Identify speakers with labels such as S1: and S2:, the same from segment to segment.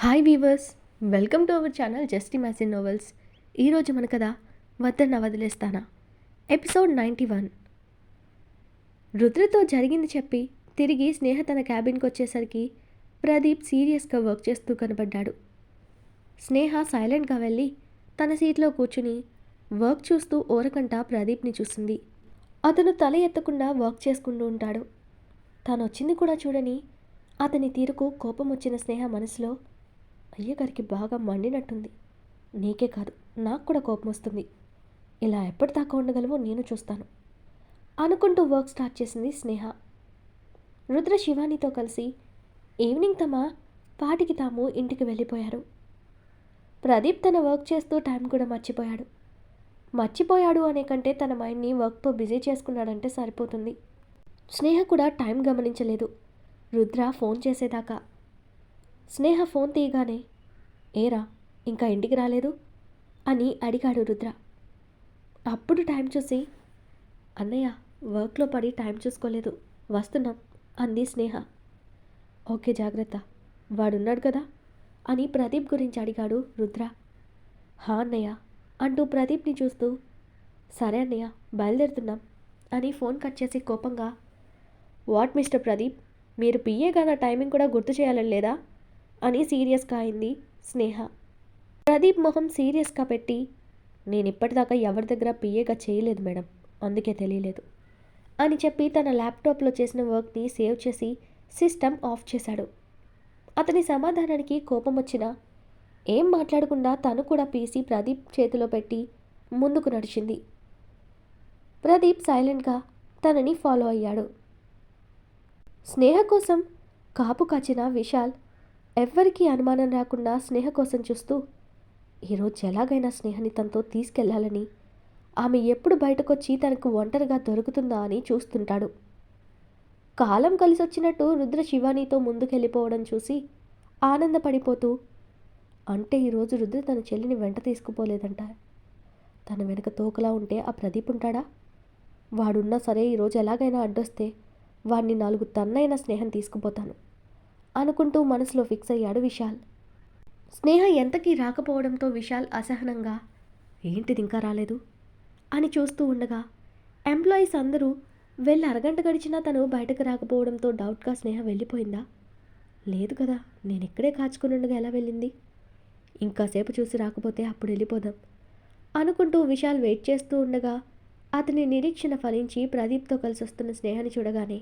S1: Hi weavers, welcome to our channel just imagine novels. ఈరోజు మన కథ వద్దన్న వదిలేస్తానా ఎపిసోడ్ 91. రుద్రతో జరిగింది చెప్పి తిరిగి స్నేహ తన క్యాబిన్కి వచ్చేసరికి ప్రదీప్ సీరియస్గా వర్క్ చేస్తూ కనబడ్డాడు. స్నేహ సైలెంట్గా వెళ్ళి తన సీట్లో కూర్చుని వర్క్ చూస్తూ ఓరకంట ప్రదీప్ని చూసింది. అతను తల ఎత్తకుండా వర్క్ చేసుకుంటూ ఉంటాడు. తను వచ్చింది కూడా చూడని అతని తీరుకు కోపం వచ్చిన స్నేహ మనసులో, అయ్యగారికి బాగా మండినట్టుంది. నీకే కాదు, నాకు కూడా కోపం వస్తుంది. ఇలా ఎప్పటిదాకా ఉండగలవో నేను చూస్తాను అనుకుంటూ వర్క్ స్టార్ట్ చేసింది స్నేహ. రుద్ర శివానితో కలిసి ఈవినింగ్ తమ పాటికి తాము ఇంటికి వెళ్ళిపోయారు. ప్రదీప్ తన వర్క్ చేస్తూ టైం కూడా మర్చిపోయాడు అనే కంటే తన మైండ్ని వర్క్తో బిజీ చేసుకున్నాడంటే సరిపోతుంది. స్నేహ కూడా టైం గమనించలేదు రుద్ర ఫోన్ చేసేదాకా. స్నేహ ఫోన్ తీయగానే, ఏరా ఇంకా ఇంటికి రాలేదు అని అడిగాడు రుద్ర. అప్పుడు టైం చూసి, అన్నయ్య వర్క్లో పడి టైం చూసుకోలేదు, వస్తున్నాం అంది స్నేహ. ఓకే జాగ్రత్త, వాడున్నాడు కదా అని ప్రదీప్ గురించి అడిగాడు రుద్ర. హా అన్నయ్య అంటూ ప్రదీప్ని చూస్తూ, సరే అన్నయ్య బయలుదేరుతున్నాం అని ఫోన్ కట్ చేసి కోపంగా, వాట్ మిస్టర్ ప్రదీప్, మీరు పిఏగా నా టైమింగ్ కూడా గుర్తు చేయాలని లేదా అని సీరియస్గా అయింది స్నేహ. ప్రదీప్ మొహం సీరియస్గా పెట్టి, నేను ఇప్పటిదాకా ఎవరి దగ్గర పిఏగా చేయలేదు మేడం, అందుకే తెలియలేదు అని చెప్పి తన ల్యాప్టాప్లో చేసిన వర్క్ని సేవ్ చేసి సిస్టమ్ ఆఫ్ చేశాడు. అతని సమాధానానికి కోపం వచ్చినా ఏం మాట్లాడకుండా తను కూడా పీసీ ప్రదీప్ చేతిలో పెట్టి ముందుకు నడిచింది. ప్రదీప్ సైలెంట్గా తనని ఫాలో అయ్యాడు. స్నేహ కోసం కాపు కాచిన విశాల్ ఎవ్వరికీ అనుమానం రాకుండా స్నేహ కోసం చూస్తూ, ఈరోజు ఎలాగైనా స్నేహని తనతో తీసుకెళ్లాలని, ఆమె ఎప్పుడు బయటకొచ్చి తనకు ఒంటరిగా దొరుకుతుందా అని చూస్తుంటాడు. కాలం కలిసొచ్చినట్టు రుద్ర శివానీతో ముందుకెళ్ళిపోవడం చూసి ఆనందపడిపోతూ, అంటే ఈరోజు రుద్ర తన చెల్లిని వెంట తీసుకుపోలేదంట. తన వెనక తోకలా ఉంటే ఆ ప్రదీప్ ఉంటాడా? వాడున్నా సరే ఈరోజు ఎలాగైనా అడ్డొస్తే వాడిని 4 తన్నైన స్నేహం తీసుకుపోతాను అనుకుంటూ మనసులో ఫిక్స్ అయ్యాడు విశాల్. స్నేహ ఎంతకీ రాకపోవడంతో విశాల్ అసహనంగా, ఏంటిది ఇంకా రాలేదు అని చూస్తూ ఉండగా ఎంప్లాయీస్ అందరూ వెళ్ళి అరగంట గడిచినా తను బయటకు రాకపోవడంతో డౌట్గా స్నేహ వెళ్ళిపోయిందా? లేదు కదా, నేను ఇక్కడే కాచుకుని ఉండగా ఎలా వెళ్ళింది? ఇంకాసేపు చూసి రాకపోతే అప్పుడు వెళ్ళిపోదాం అనుకుంటూ విశాల్ వెయిట్ చేస్తూ ఉండగా అతని నిరీక్షణ ఫలించి ప్రదీప్తో కలిసి వస్తున్న స్నేహని చూడగానే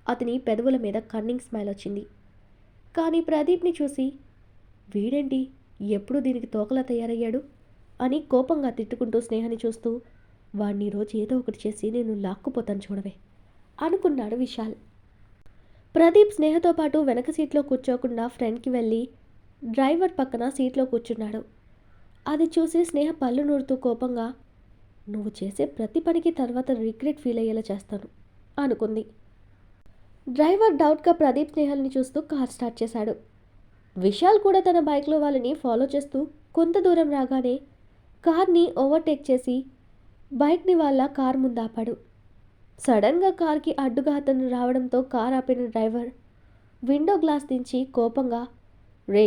S1: అతని పెదవుల మీద కన్నింగ్ స్మైల్ వచ్చింది. కానీ ప్రదీప్ని చూసి, వీడేంటి ఎప్పుడు దీనికి తోకలా తయారయ్యాడు అని కోపంగా తిట్టుకుంటూ స్నేహని చూస్తూ, వాడిని రోజు ఏదో ఒకటి చేసి నేను లాక్కుపోతాను చూడవే అనుకున్నాడు విశాల్. ప్రదీప్ స్నేహతో పాటు వెనక సీట్లో కూర్చోకుండా ఫ్రంట్కి వెళ్ళి డ్రైవర్ పక్కన సీట్లో కూర్చున్నాడు. అది చూసి స్నేహ పళ్ళు నూరుతూ కోపంగా, నువ్వు చేసే ప్రతి పనికి తర్వాత రిగ్రెట్ ఫీల్ అయ్యేలా చేస్తాను అనుకుంది. డ్రైవర్ డౌట్గా ప్రదీప్ స్నేహల్ని చూస్తూ కార్ స్టార్ట్ చేశాడు. విశాల్ కూడా తన బైక్లో వాళ్ళని ఫాలో చేస్తూ కొంత దూరం రాగానే కార్ని ఓవర్టేక్ చేసి బైక్ని వాళ్ళ కార్ ముందు ఆపాడు. సడన్గా కార్కి అడ్డుగా అతను రావడంతో కార్ ఆపిన డ్రైవర్ విండో గ్లాస్ దించి కోపంగా, రే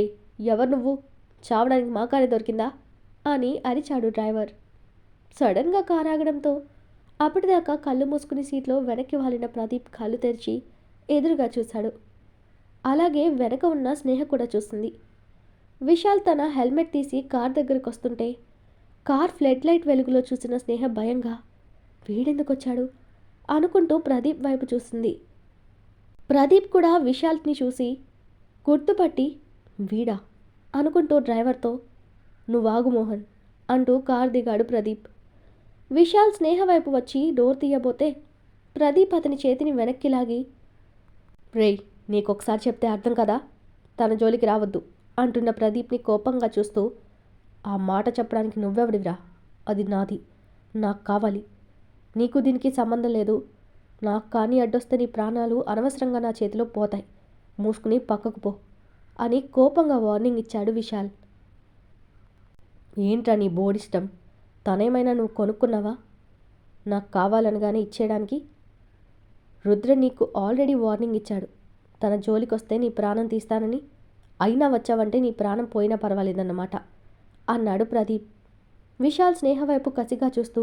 S1: ఎవరు నువ్వు, చావడానికి మా కారే దొరికిందా అని అరిచాడు డ్రైవర్. సడన్గా కార్ ఆగడంతో అప్పటిదాకా కళ్ళు మూసుకుని సీట్లో వెనక్కి వాలిన ప్రదీప్ కళ్ళు తెరిచి ఎదురుగా చూశాడు. అలాగే వెనక ఉన్న స్నేహ కూడా చూసింది. విశాల్ తన హెల్మెట్ తీసి కార్ దగ్గరకు వస్తుంటే కార్ ఫ్లడ్ లైట్ వెలుగులో చూసిన స్నేహ భయంగా, వీడెందుకు వచ్చాడు అనుకుంటూ ప్రదీప్ వైపు చూసింది. ప్రదీప్ కూడా విశాల్ని చూసి గుర్తుపట్టి, వీడా అనుకుంటూ డ్రైవర్తో, నువ్వాగు మోహన్ అంటూ కార్ దిగాడు ప్రదీప్. విశాల్ స్నేహ వైపు వచ్చి డోర్ తీయబోతే ప్రదీప్ అతని చేతిని వెనక్కి లాగి, రేయ్ నీకొకసారి చెప్తే అర్థం కదా, తన జోలికి రావద్దు అంటున్న ప్రదీప్ని కోపంగా చూస్తూ, ఆ మాట చెప్పడానికి నువ్వెవడివిరా, అది నాది, నాకు కావాలి, నీకు దీనికి సంబంధం లేదు, నాకు కానీ అడ్డొస్తే నీ ప్రాణాలు అనవసరంగా నా చేతిలో పోతాయి, మూసుకుని పక్కకు పో అని కోపంగా వార్నింగ్ ఇచ్చాడు విశాల్. ఏంట్రా నీ బోడిష్టం, తనేమైనా నువ్వు కొనుక్కున్నావా, నాకు కావాలనగానే ఇచ్చేయడానికి? రుద్ర నీకు ఆల్రెడీ వార్నింగ్ ఇచ్చాడు, తన జోలికొస్తే నీ ప్రాణం తీస్తానని, అయినా వచ్చావంటే నీ ప్రాణం పోయినా పర్వాలేదన్నమాట అన్నాడు ప్రదీప్. విశాల్ స్నేహ వైపు కసిగా చూస్తూ,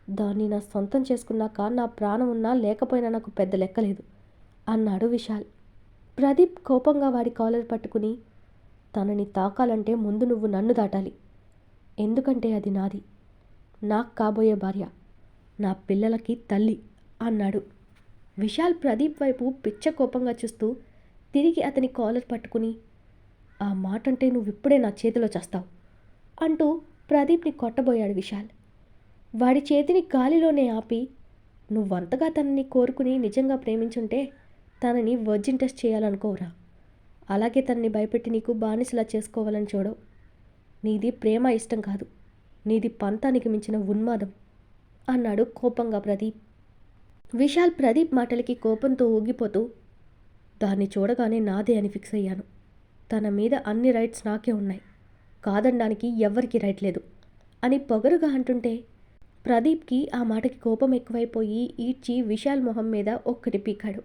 S1: దాన్ని నా సొంతం చేసుకున్నాక నా ప్రాణం ఉన్నా లేకపోయినా నాకు పెద్ద లెక్కలేదు అన్నాడు విశాల్. ప్రదీప్ కోపంగా వాడి కాలర్ పట్టుకుని, తనని తాకాలంటే ముందు నువ్వు నన్ను దాటాలి, ఎందుకంటే అది నాది, నాకు కాబోయే భార్య, నా పిల్లలకి తల్లి అన్నాడు. విశాల్ ప్రదీప్ వైపు పిచ్చ కోపంగా చూస్తూ తిరిగి అతని కాలర్ పట్టుకుని, ఆ మాటంటే నువ్విప్పుడే నా చేతిలో చేస్తావు అంటూ ప్రదీప్ని కొట్టబోయాడు విశాల్. వాడి చేతిని గాలిలోనే ఆపి, నువ్వంతగా తనని కోరుకుని నిజంగా ప్రేమించుంటే తనని వర్జిన్ టెస్ట్ చేయాలనుకోరా, అలాగే తనని భయపెట్టి నీకు బానిసలా చేసుకోవాలని చూడవు. నీది ప్రేమ ఇష్టం కాదు, నీది పంతానికి మించిన ఉన్మాదం అన్నాడు కోపంగా ప్రదీప్. విశాల్ ప్రదీప్ మాటలకి కోపంతో ఊగిపోతూ, దాన్ని చూడగానే నాదే అని ఫిక్స్ అయ్యాను, తన మీద అన్ని రైట్స్ నాకే ఉన్నాయి, కాదనడానికి ఎవ్వరికీ రైట్ లేదు అని పొగరుగా అంటుంటే ప్రదీప్కి ఆ మాటకి కోపం ఎక్కువైపోయి ఈడ్చి విశాల్ మొహం మీద ఒక్కటి పీకాడు.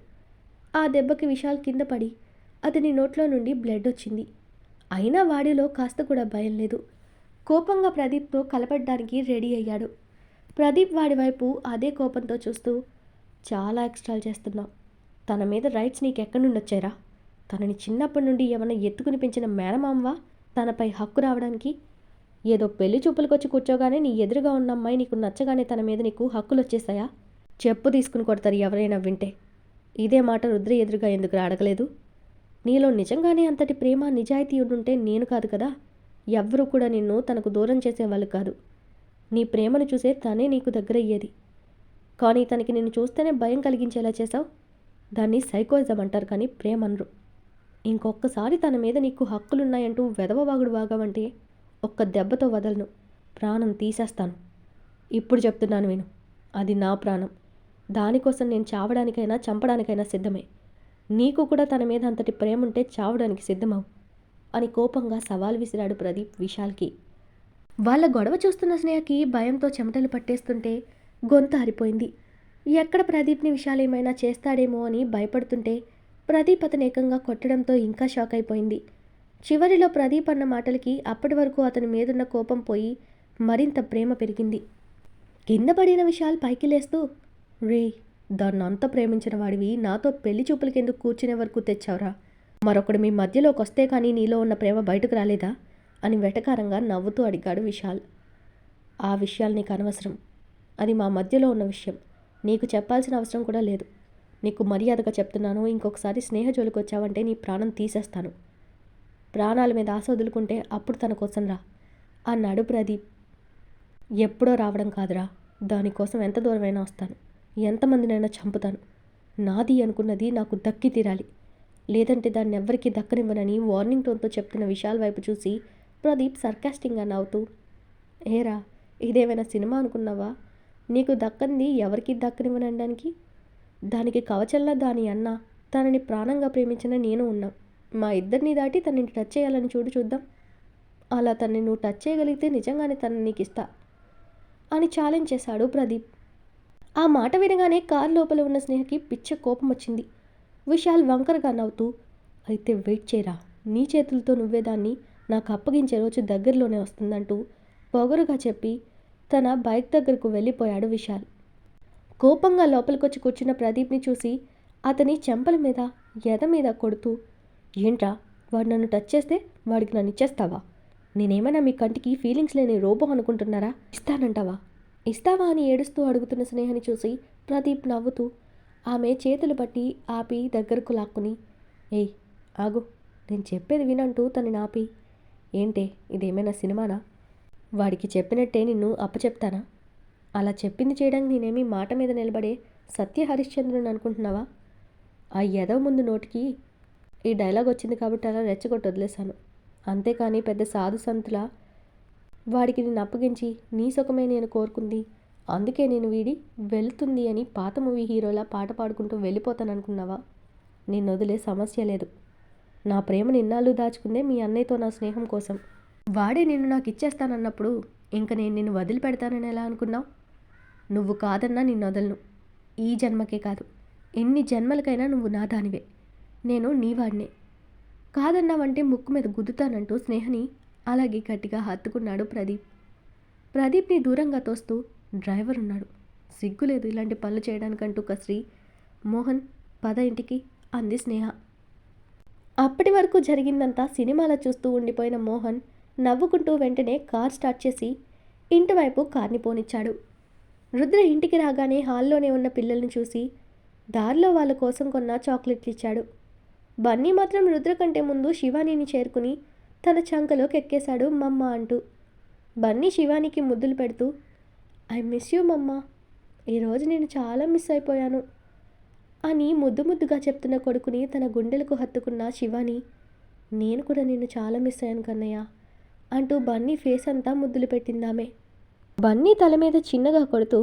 S1: ఆ దెబ్బకి విశాల్ కింద పడి అతని నోట్లో నుండి బ్లడ్ వచ్చింది. అయినా వాడిలో కాస్త కూడా భయం లేదు. కోపంగా ప్రదీప్తో కలపడ్డానికి రెడీ అయ్యాడు. ప్రదీప్ వాడి వైపు అదే కోపంతో చూస్తూ, చాలా ఎక్స్ట్రాలు చేస్తున్నావు, తన మీద రైట్స్ నీకెక్కడి నుండి వచ్చారా? తనని చిన్నప్పటి నుండి ఏమన్నా ఎత్తుకుని పెంచిన మేనమామవా తనపై హక్కు రావడానికి? ఏదో పెళ్లి చూపులకొచ్చి కూర్చోగానే నీ ఎదురుగా ఉన్న అమ్మాయి నీకు నచ్చగానే తన మీద నీకు హక్కులు వచ్చేసాయా? చెప్పు తీసుకుని కొడతారు ఎవరైనా వింటే. ఇదే మాట రుద్ర ఎదురుగా ఎందుకు అడగలేదు? నీలో నిజంగానే అంతటి ప్రేమ నిజాయితీ ఉండుంటే నేను కాదు కదా, ఎవ్వరూ కూడా నిన్ను తనకు దూరం చేసేవాళ్ళు కాదు. నీ ప్రేమను చూసే తనే నీకు దగ్గరయ్యేది. కానీ తనకి నిన్ను చూస్తేనే భయం కలిగించేలా చేశావు. దాన్ని సైకోయిజం అంటారు కానీ ప్రేమనరు. ఇంకొకసారి తన మీద నీకు హక్కులున్నాయంటూ వెధవవాగుడు వాగావంటే ఒక్క దెబ్బతో వదలను, ప్రాణం తీసేస్తాను. ఇప్పుడు చెప్తున్నాను విను, అది నా ప్రాణం, దానికోసం నేను చావడానికైనా చంపడానికైనా సిద్ధమే. నీకు కూడా తన మీద అంతటి ప్రేమ ఉంటే చావడానికి సిద్ధమవు అని కోపంగా సవాల్ విసిరాడు ప్రదీప్ విశాల్కి. వాళ్ళ గొడవ చూస్తున్న స్నేహకి భయంతో చెమటలు పట్టేస్తుంటే గొంతు ఆరిపోయింది. ఎక్కడ ప్రదీప్ని విశాల్ ఏమైనా చేస్తాడేమో అని భయపడుతుంటే ప్రదీప్ అతను ఏకంగా కొట్టడంతో ఇంకా షాక్ అయిపోయింది. చివరిలో ప్రదీప్ అన్న మాటలకి అప్పటి వరకు అతని మీదున్న కోపం పోయి మరింత ప్రేమ పెరిగింది. కింద పడిన విశాల్ పైకి లేస్తూ, రే, దాన్ని అంత ప్రేమించిన వాడివి నాతో పెళ్లి చూపులకెందుకు కూర్చునే వరకు తెచ్చావురా? మరొకడు మీ మధ్యలోకి వస్తే కానీ నీలో ఉన్న ప్రేమ బయటకు రాలేదా అని వెటకారంగా నవ్వుతూ అడిగాడు విశాల్. ఆ విషయాలు నీకు అనవసరం, అది మా మధ్యలో ఉన్న విషయం, నీకు చెప్పాల్సిన అవసరం కూడా లేదు. నీకు మర్యాదగా చెప్తున్నాను, ఇంకొకసారి స్నేహ జోలికి వచ్చావంటే నీ ప్రాణం తీసేస్తాను. ప్రాణాల మీద ఆశ వదులుకుంటే అప్పుడు తన కోసం రా అన్నాడు ప్రదీప్. ఎప్పుడో రావడం కాదురా, దానికోసం ఎంత దూరమైనా వస్తాను, ఎంతమందినైనా చంపుతాను. నాది అనుకున్నది నాకు దక్కి తీరాలి, లేదంటే దాన్ని ఎవ్వరికీ దక్కనివ్వనని వార్నింగ్ టోన్తో చెప్తున్న విశాల్ వైపు చూసి ప్రదీప్ సర్కాస్టింగ్గా నవ్వుతూ, ఏరా, ఇదేమైనా సినిమా అనుకున్నావా? నీకు దక్కంది ఎవరికి దక్కనివ్వనడానికి? దానికి కవచల్లా దాని అన్న, తనని ప్రాణంగా ప్రేమించిన నేను ఉన్నాం. మా ఇద్దరిని దాటి తనని టచ్ చేయాలని చూద్దాం. అలా తనని నువ్వు టచ్ చేయగలిగితే నిజంగానే తనని నీకు ఇస్తా అని ఛాలెంజ్ చేశాడు ప్రదీప్. ఆ మాట వినగానే కారు లోపల ఉన్న స్నేహకి పిచ్చ కోపం వచ్చింది. విశాల్ వంకరగా నవ్వుతూ, అయితే వెయిట్ చేయరా, నీ చేతులతో నువ్వే దాన్ని నాకు అప్పగించే రోజు దగ్గరలోనే వస్తుందంటూ పొగరుగా చెప్పి తన బైక్ దగ్గరకు వెళ్ళిపోయాడు విశాల్. కోపంగా లోపలికొచ్చి కూర్చున్న ప్రదీప్ని చూసి అతని చెంపల మీద ఎద మీద కొడుతూ, ఏంట్రా, వాడు నన్ను టచ్ చేస్తే వాడికి నన్ను ఇచ్చేస్తావా? నేనేమైనా మీ కంటికి ఫీలింగ్స్ లేని రోబో అనుకుంటున్నారా? ఇస్తావా అని ఏడుస్తూ అడుగుతున్న స్నేహని చూసి ప్రదీప్ నవ్వుతూ ఆమె చేతులు పట్టి ఆపి దగ్గరకు లాక్కుని, ఏయ్ ఆగు, నేను చెప్పేది వినంటూ తనని ఆపి, ఏంటే ఇదేమైనా సినిమానా? వాడికి చెప్పినట్టే నిన్ను అప్పచెప్తానా? అలా చెప్పింది చేయడానికి నేనేమి మాట మీద నిలబడే సత్య హరిశ్చంద్రుని అనుకుంటున్నావా? ఆ ఎదవ ముందు నోటికి ఈ డైలాగ్ వచ్చింది కాబట్టి అలా రెచ్చగొట్టి వదిలేశాను, అంతేకాని పెద్ద సాధు సంతులా వాడికి నేను అప్పగించి నీ సుఖమే నేను కోరుకుంది, అందుకే నేను వీడి వెళ్తుంది అని పాత మూవీ హీరోలా పాట పాడుకుంటూ వెళ్ళిపోతాను అనుకున్నావా? నిన్ను వదిలే సమస్య లేదు. నా ప్రేమ నిన్నాళ్ళు దాచుకుందే మీ అన్నయ్యతో నా స్నేహం కోసం. వాడే నిన్ను నాకు ఇచ్చేస్తానన్నప్పుడు ఇంక నేను నిన్ను వదిలిపెడతానని ఎలా అనుకున్నావు? నువ్వు కాదన్నా నిన్ను వదలను. ఈ జన్మకే కాదు, ఎన్ని జన్మలకైనా నువ్వు నా దానివే, నేను నీ వాడినే. కాదన్నావంటే ముక్కు మీద గుద్దుతానంటూ స్నేహని అలాగే గట్టిగా హత్తుకున్నాడు ప్రదీప్. ప్రదీప్ని దూరంగా తోస్తూ డ్రైవర్ ఉన్నాడు, సిగ్గులేదు ఇలాంటి పనులు చేయడానికంటూ కసిరి. మోహన్ పద ఇంటికి అంది స్నేహ. అప్పటి వరకు జరిగిందంతా సినిమాలో చూస్తూ ఉండిపోయిన మోహన్ నవ్వుకుంటూ వెంటనే కార్ స్టార్ట్ చేసి ఇంటి వైపు కార్ని పోనిచ్చాడు. రుద్ర ఇంటికి రాగానే హాల్లోనే ఉన్న పిల్లల్ని చూసి దారిలో వాళ్ళ కోసం కొన్న చాక్లెట్లు ఇచ్చాడు. బన్నీ మాత్రం రుద్ర కంటే ముందు శివానీని చేరుకుని తన చంకలోకి ఎక్కేశాడు మమ్మ అంటూ. బన్నీ శివానీకి ముద్దులు పెడుతూ, ఐ మిస్ యూ మమ్మ, ఈరోజు నేను చాలా మిస్ అయిపోయాను అని ముద్దు ముద్దుగా చెప్తున్న కొడుకుని తన గుండెలకు హత్తుకున్న శివాని, నేను కూడా నిన్ను చాలా మిస్ అయ్యాను కన్నయ్య అంటూ బన్నీ ఫేస్ అంతా ముద్దులు పెట్టిందామే. బన్నీ తల మీద చిన్నగా కొడుతూ,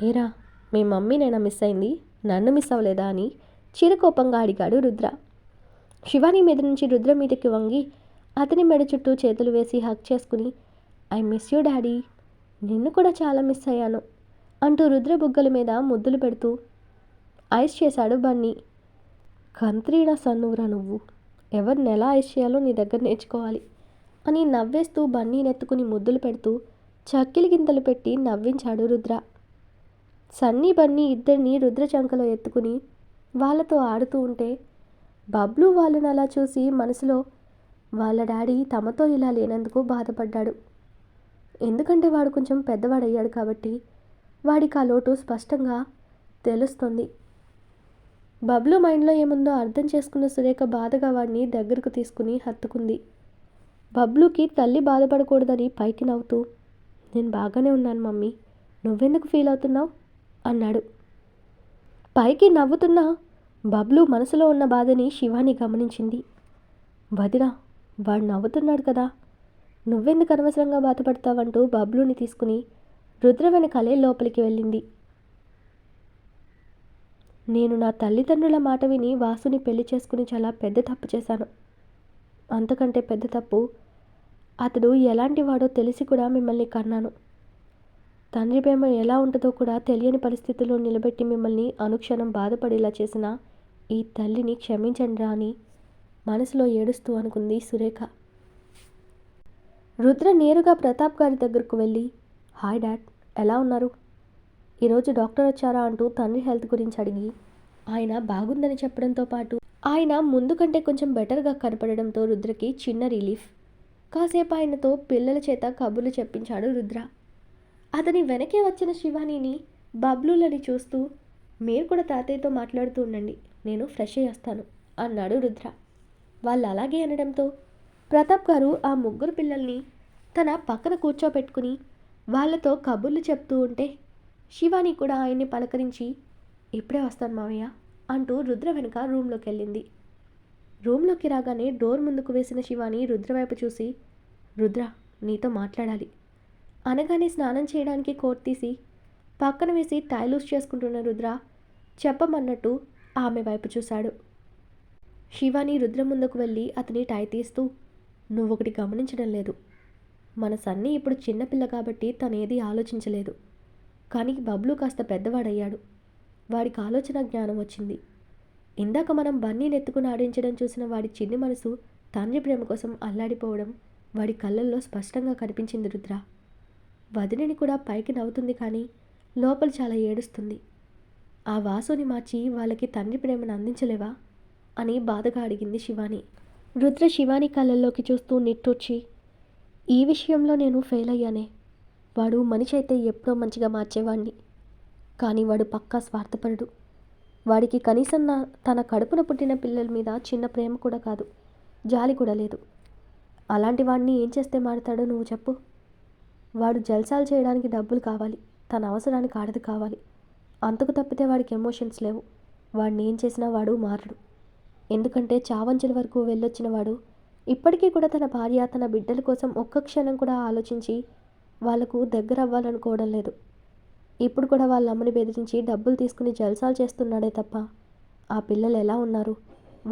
S1: ఏరా మీ మమ్మీనైనా మిస్ అయింది, నన్ను మిస్ అవ్వలేదా అని చిరకోపంగా అడిగాడు రుద్ర. శివాని మీద నుంచి రుద్ర మీదకి వంగి అతని మెడ చుట్టూ చేతులు వేసి హక్ చేసుకుని, ఐ మిస్ యూ డాడీ, నిన్ను కూడా చాలా మిస్ అయ్యాను అంటూ రుద్ర బుగ్గల మీద ముద్దులు పెడుతూ ఐస్ చేశాడు బన్నీ. కంత్రీనా సన్నువురా నువ్వు, ఎవరిని ఎలా ఐస్ చేయాలో నీ దగ్గర నేర్చుకోవాలి అని నవ్వేస్తూ బన్నీనెత్తుకుని ముద్దులు పెడుతూ చక్కిలి గింతలు పెట్టి నవ్వించాడు రుద్ర. సన్నీ బన్నీ ఇద్దరిని రుద్ర చంకలో ఎత్తుకుని వాళ్ళతో ఆడుతూ ఉంటే బబ్లు వాళ్ళని అలా చూసి మనసులో వాళ్ళ డాడీ తమతో ఇలా లేనందుకు బాధపడ్డాడు. ఎందుకంటే వాడు కొంచెం పెద్దవాడయ్యాడు కాబట్టి వాడికి ఆ లోటు స్పష్టంగా తెలుస్తుంది. బబ్లు మైండ్లో ఏముందో అర్థం చేసుకున్న సురేఖ బాధగా వాడిని దగ్గరకు తీసుకుని హత్తుకుంది. బబ్లుకి తల్లి బాధపడకూడదని పైకి నవ్వుతూ, నేను బాగానే ఉన్నాను మమ్మీ, నువ్వెందుకు ఫీల్ అవుతున్నావు అన్నాడు. పైకి నవ్వుతున్న బబ్లు మనసులో ఉన్న బాధని శివాని గమనించింది. వదినా, వాడు నవ్వుతున్నాడు కదా, నువ్వెందుకు అనవసరంగా బాధపడతావంటూ బబ్లుని తీసుకుని రుద్ర వెనకాలే లోపలికి వెళ్ళింది. నేను నా తల్లిదండ్రుల మాట విని వాసుని పెళ్లి చేసుకుని చాలా పెద్ద తప్పు చేశాను. అంతకంటే పెద్ద తప్పు, అతడు ఎలాంటి వాడో తెలిసి కూడా మిమ్మల్ని కన్నాను. తండ్రి ప్రేమ ఎలా ఉంటుందో కూడా తెలియని పరిస్థితుల్లో నిలబెట్టి మిమ్మల్ని అనుక్షణం బాధపడేలా చేసిన ఈ తల్లిని క్షమించండిరా అని మనసులో ఏడుస్తూ అనుకుంది సురేఖ. రుద్ర నేరుగా ప్రతాప్ గారి దగ్గరకు వెళ్ళి, హాయ్ డాడ్, ఎలా ఉన్నారు, ఈరోజు డాక్టర్ వచ్చారా అంటూ తండ్రి హెల్త్ గురించి అడిగి ఆయన బాగుందని చెప్పడంతో పాటు ఆయన ముందు కంటే కొంచెం బెటర్గా కనపడడంతో రుద్రకి చిన్న రిలీఫ్. కాసేపు ఆయనతో పిల్లల చేత కబుర్లు చెప్పించాడు రుద్ర. అతని వెనకే వచ్చిన శివానీని బబ్లులని చూస్తూ, మీరు కూడా తాతయ్యతో మాట్లాడుతూ ఉండండి, నేను ఫ్రెష్ అయ్యి వస్తాను అన్నాడు రుద్ర. వాళ్ళు అలాగే అనడంతో ప్రతాప్ గారు ఆ ముగ్గురు పిల్లల్ని తన పక్కన కూర్చోపెట్టుకుని వాళ్ళతో కబుర్లు చెప్తూ ఉంటే శివాని కూడా ఆయన్ని పలకరించి, ఇప్పుడే వస్తాను మావయ్య అంటూ రుద్ర వెనుక రూమ్లోకి వెళ్ళింది. రూమ్లోకి రాగానే డోర్ ముందుకు వేసిన శివాని రుద్ర వైపు చూసి, రుద్ర నీతో మాట్లాడాలి అనగానే స్నానం చేయడానికి కోట్ తీసి పక్కన వేసి టైలూస్ చేసుకుంటున్న రుద్ర చెప్పమన్నట్టు ఆమె వైపు చూశాడు. శివాని రుద్ర ముందుకు వెళ్ళి అతని టై తీస్తూ, నువ్వొకటి గమనించడం లేదు, మన సన్నీ ఇప్పుడు చిన్నపిల్ల కాబట్టి తనేది ఆలోచించలేదు, కానీ బబ్లు కాస్త పెద్దవాడయ్యాడు, వాడికి ఆలోచన జ్ఞానం వచ్చింది. ఇందాక మనం బన్నీని ఎత్తుకుని ఆడించడం చూసిన వాడి చిన్ని మనసు తండ్రి ప్రేమ కోసం అల్లాడిపోవడం వాడి కళ్ళల్లో స్పష్టంగా కనిపించింది రుద్ర. వదినని కూడా పైకి నవ్వుతుంది కానీ లోపల చాలా ఏడుస్తుంది. ఆ వాసుని మార్చి వాళ్ళకి తండ్రి ప్రేమను అందించలేవా అని బాధగా అడిగింది శివాని. రుద్ర శివాని కళ్ళల్లోకి చూస్తూ నిట్టూర్చి, ఈ విషయంలో నేను ఫెయిల్ అయ్యానే, వాడు మనిషి అయితే ఎప్పుడో మంచిగా మార్చేవాడిని, కానీ వాడు పక్కా స్వార్థపరుడు. వాడికి కనీసం తన కడుపున పుట్టిన పిల్లల మీద చిన్న ప్రేమ కూడా కాదు, జాలి కూడా లేదు. అలాంటి వాడిని ఏం చేస్తే మారుతాడో నువ్వు చెప్పు. వాడు జల్సాలు చేయడానికి డబ్బులు కావాలి, తన అవసరానికి ఆడది కావాలి, అంతకు తప్పితే వాడికి ఎమోషన్స్ లేవు. వాడిని ఏం చేసినా వాడు మారడు. ఎందుకంటే చావంచుల వరకు వెళ్ళొచ్చిన వాడు ఇప్పటికీ కూడా తన భార్య తన బిడ్డల కోసం ఒక్క క్షణం కూడా ఆలోచించి వాళ్లకు దగ్గర అవ్వాలనుకోవడం లేదు. ఇప్పుడు కూడా వాళ్ళ అమ్మని బెదిరించి డబ్బులు తీసుకుని జల్సాలు చేస్తున్నాడే తప్ప ఆ పిల్లలు ఎలా ఉన్నారు,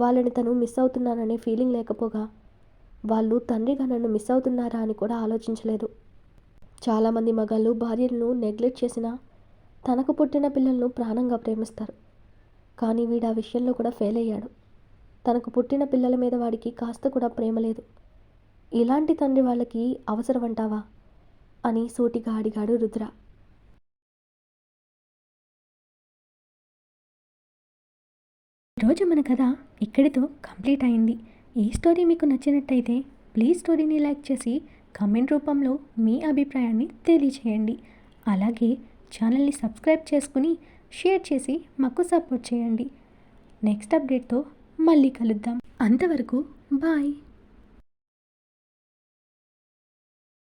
S1: వాళ్ళని తను మిస్ అవుతున్నాననే ఫీలింగ్ లేకపోగా వాళ్ళు తండ్రిగా నన్ను మిస్ అవుతున్నారా అని కూడా ఆలోచించలేదు. చాలామంది మగాళ్ళు భార్యలను నెగ్లెక్ట్ చేసినా తనకు పుట్టిన పిల్లలను ప్రాణంగా ప్రేమిస్తారు, కానీ వీడు ఆ విషయంలో కూడా ఫెయిల్ అయ్యాడు. తనకు పుట్టిన పిల్లల మీద వాడికి కాస్త కూడా ప్రేమ లేదు. ఇలాంటి తండ్రి వాళ్ళకి అవసరమంటావా అని సూటిగా అడిగాడు రుద్ర. ఈరోజు మన కథ ఇక్కడితో కంప్లీట్ అయింది. ఈ స్టోరీ మీకు నచ్చినట్టయితే ప్లీజ్ స్టోరీని లైక్ చేసి కామెంట్ రూపంలో మీ అభిప్రాయాన్ని తెలియచేయండి. అలాగే ఛానల్ని సబ్స్క్రైబ్ చేసుకుని షేర్ చేసి మాకు సపోర్ట్ చేయండి. నెక్స్ట్ అప్డేట్తో మళ్ళీ కలుద్దాం. అంతవరకు బాయ్.